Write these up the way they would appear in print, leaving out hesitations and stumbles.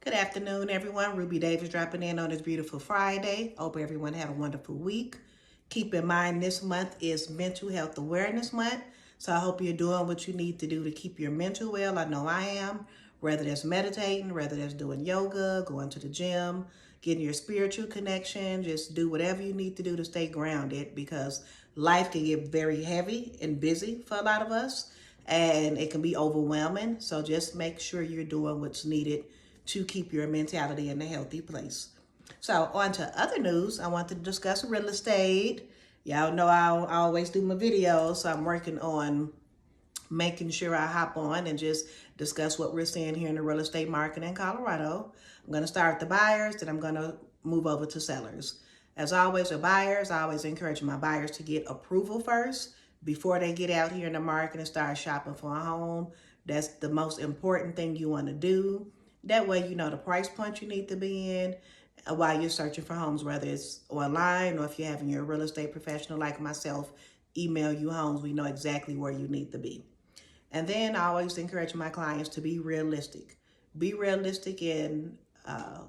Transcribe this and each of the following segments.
Good afternoon, everyone. Ruby Davis dropping in on this beautiful Friday. Hope everyone had a wonderful week. Keep in mind this month is Mental Health Awareness Month, so I hope you're doing what you need to do to keep your mental well. I know I am, whether that's meditating, whether that's doing yoga, going to the gym, getting your spiritual connection. Just do whatever you need to do to stay grounded, because life can get very heavy and busy for a lot of us, and it can be overwhelming. So just make sure you're doing what's needed to keep your mentality in a healthy place. So on to other news, I want to discuss real estate. Y'all know I always do my videos, so I'm working on making sure I hop on and just discuss what we're seeing here in the real estate market in Colorado. I'm going to start with the buyers, then I'm going to move over to sellers. As always with buyers, I always encourage my buyers to get approval first before they get out here in the market and start shopping for a home. That's the most important thing you want to do. That way you know the price point you need to be in while you're searching for homes, whether it's online or if you're having your real estate professional like myself email you homes, we know exactly where you need to be. And then I always encourage my clients to be realistic. Be realistic in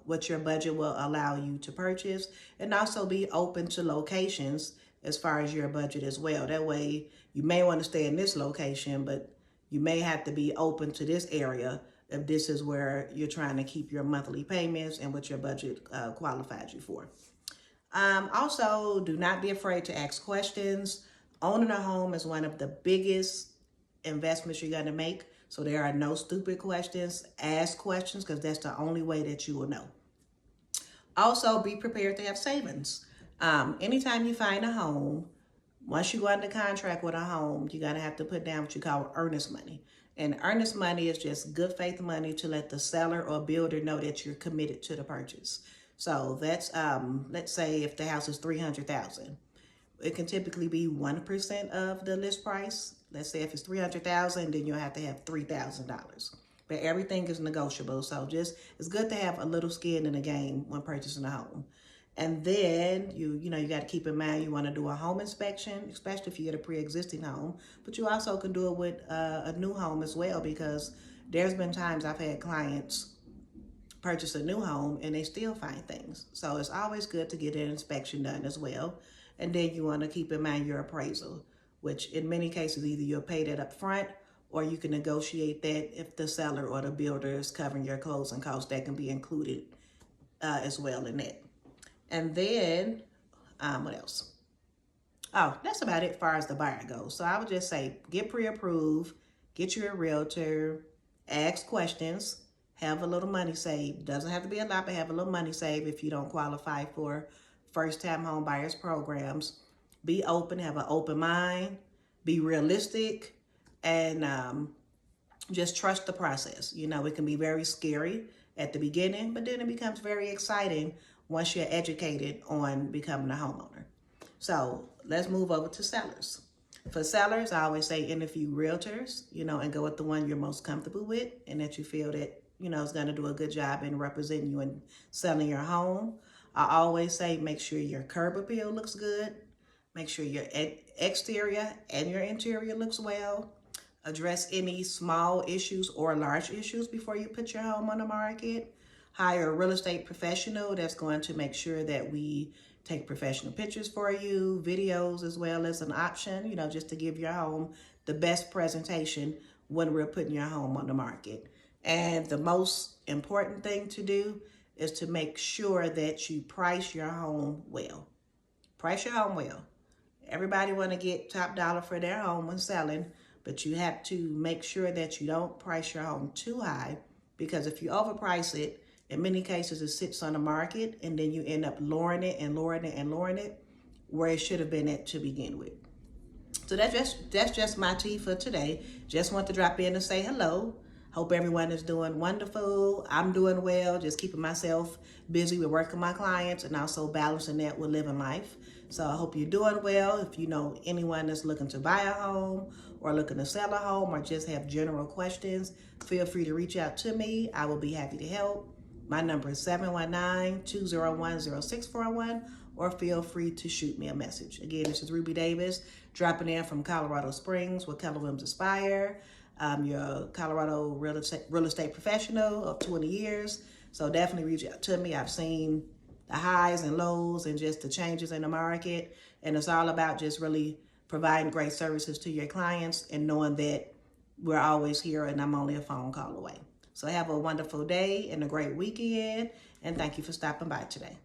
what your budget will allow you to purchase, and also be open to locations as far as your budget as well. That way you may want to stay in this location, but you may have to be open to this area if this is where you're trying to keep your monthly payments and what your budget qualifies you for. Also, do not be afraid to ask questions. Owning a home is one of the biggest investments you're going to make. So there are no stupid questions. Ask questions, because that's the only way that you will know. Also, be prepared to have savings. Anytime you find a home, once you go under contract with a home, you're going to have to put down what you call earnest money. And earnest money is just good faith money to let the seller or builder know that you're committed to the purchase. So that's, let's say if the house is $300,000, it can typically be 1% of the list price. Let's say if it's $300,000, then you'll have to have $3,000. But everything is negotiable. So just, it's good to have a little skin in the game when purchasing a home. And then you got to keep in mind you want to do a home inspection, especially if you get a pre-existing home. But you also can do it with a new home as well, because there's been times I've had clients purchase a new home and they still find things. So it's always good to get an inspection done as well. And then you want to keep in mind your appraisal, which in many cases either you'll pay that up front or you can negotiate that if the seller or the builder is covering your closing costs. That can be included as well in that. And then, what else? Oh, that's about it as far as the buyer goes. So I would just say, get pre-approved, get you a realtor, ask questions, have a little money saved. Doesn't have to be a lot, but have a little money saved if you don't qualify for first-time home buyers programs. Be open, have an open mind, be realistic, and just trust the process. You know, it can be very scary at the beginning, but then it becomes very exciting once you're educated on becoming a homeowner. So let's move over to sellers. For sellers, I always say interview realtors, and go with the one you're most comfortable with and that you feel that, is going to do a good job in representing you and selling your home. I always say make sure your curb appeal looks good. Make sure your exterior and your interior looks well. Address any small issues or large issues before you put your home on the market. Hire a real estate professional that's going to make sure that we take professional pictures for you, videos as well as an option, just to give your home the best presentation when we're putting your home on the market. And the most important thing to do is to make sure that you price your home well. Price your home well. Everybody want to get top dollar for their home when selling, but you have to make sure that you don't price your home too high, because if you overprice it, in many cases, it sits on the market and then you end up lowering it and lowering it and lowering it where it should have been at to begin with. So that's just my tea for today. Just want to drop in and say hello. Hope everyone is doing wonderful. I'm doing well, just keeping myself busy with working my clients and also balancing that with living life. So I hope you're doing well. If you know anyone that's looking to buy a home or looking to sell a home or just have general questions, feel free to reach out to me. I will be happy to help. My number is 719-201-0641, or feel free to shoot me a message. Again, this is Ruby Davis, dropping in from Colorado Springs with Keller Aspire. I'm your Colorado real estate professional of 20 years. So definitely reach out to me. I've seen the highs and lows and just the changes in the market. And it's all about just really providing great services to your clients and knowing that we're always here and I'm only a phone call away. So have a wonderful day and a great weekend. And thank you for stopping by today.